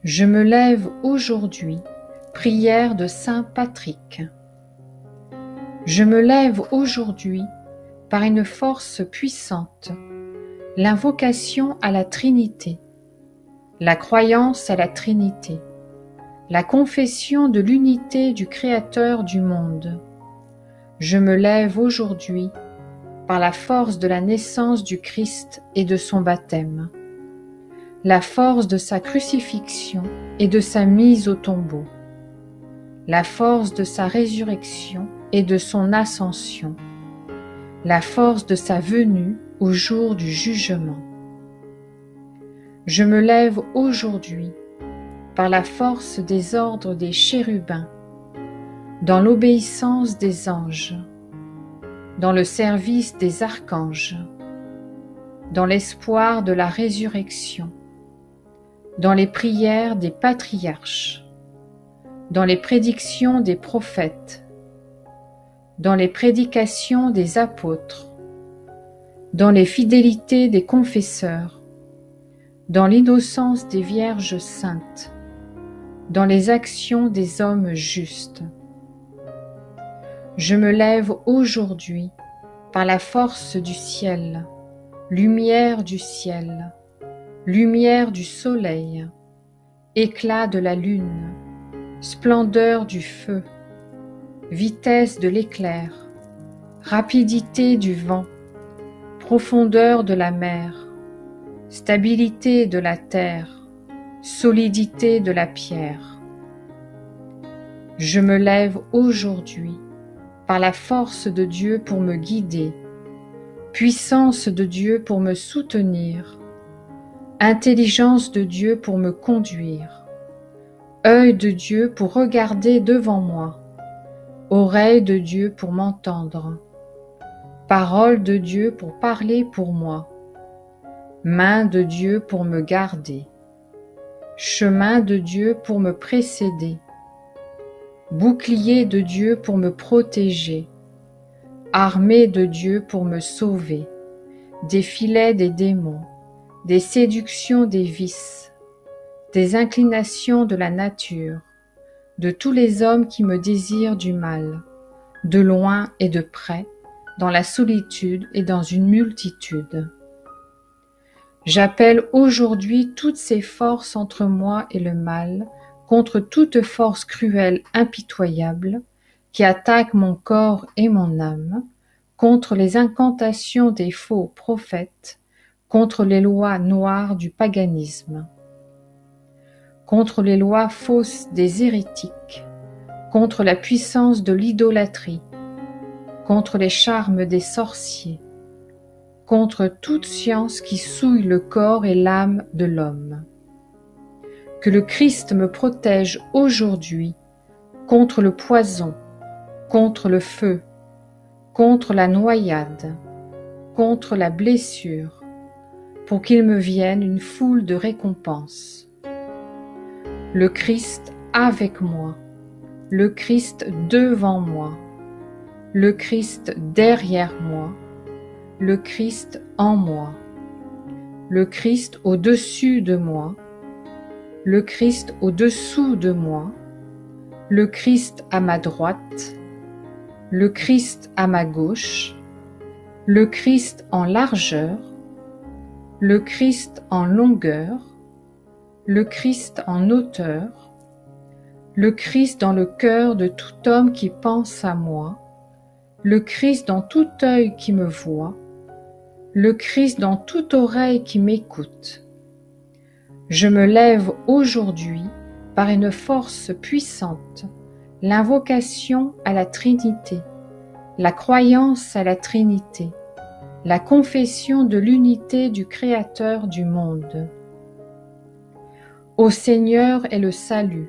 Je me lève aujourd'hui, prière de Saint Patrick. Je me lève aujourd'hui par une force puissante, l'invocation à la Trinité, la croyance à la Trinité, la confession de l'unité du Créateur du monde. Je me lève aujourd'hui par la force de la naissance du Christ et de son baptême, la force de sa crucifixion et de sa mise au tombeau, la force de sa résurrection et de son ascension, la force de sa venue au jour du jugement. Je me lève aujourd'hui par la force des ordres des chérubins, dans l'obéissance des anges, dans le service des archanges, dans l'espoir de la résurrection, dans les prières des patriarches, dans les prédictions des prophètes, dans les prédications des apôtres, dans les fidélités des confesseurs, dans l'innocence des vierges saintes, dans les actions des hommes justes. Je me lève aujourd'hui par la force du ciel, lumière du ciel, lumière du soleil, éclat de la lune, splendeur du feu, vitesse de l'éclair, rapidité du vent, profondeur de la mer, stabilité de la terre, solidité de la pierre. Je me lève aujourd'hui par la force de Dieu pour me guider, puissance de Dieu pour me soutenir, intelligence de Dieu pour me conduire, œil de Dieu pour regarder devant moi, oreille de Dieu pour m'entendre, parole de Dieu pour parler pour moi, main de Dieu pour me garder, chemin de Dieu pour me précéder, bouclier de Dieu pour me protéger, armée de Dieu pour me sauver, des filets des démons, des séductions des vices, des inclinations de la nature, de tous les hommes qui me désirent du mal, de loin et de près, dans la solitude et dans une multitude. J'appelle aujourd'hui toutes ces forces entre moi et le mal, contre toute force cruelle impitoyable, qui attaque mon corps et mon âme, contre les incantations des faux prophètes, contre les lois noires du paganisme, contre les lois fausses des hérétiques, contre la puissance de l'idolâtrie, contre les charmes des sorciers, contre toute science qui souille le corps et l'âme de l'homme. Que le Christ me protège aujourd'hui contre le poison, contre le feu, contre la noyade, contre la blessure, pour qu'il me vienne une foule de récompenses. Le Christ avec moi, le Christ devant moi, le Christ derrière moi, le Christ en moi, le Christ au-dessus de moi, le Christ au-dessous de moi, le Christ à ma droite, le Christ à ma gauche, le Christ en largeur, le Christ en longueur, le Christ en hauteur, le Christ dans le cœur de tout homme qui pense à moi, le Christ dans tout œil qui me voit, le Christ dans toute oreille qui m'écoute. Je me lève aujourd'hui par une force puissante, l'invocation à la Trinité, la croyance à la Trinité, la confession de l'unité du Créateur du monde. Ô Seigneur est le salut,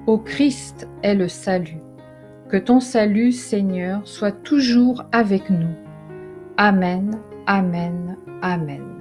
ô Christ est le salut. Que ton salut, Seigneur, soit toujours avec nous. Amen, amen, amen.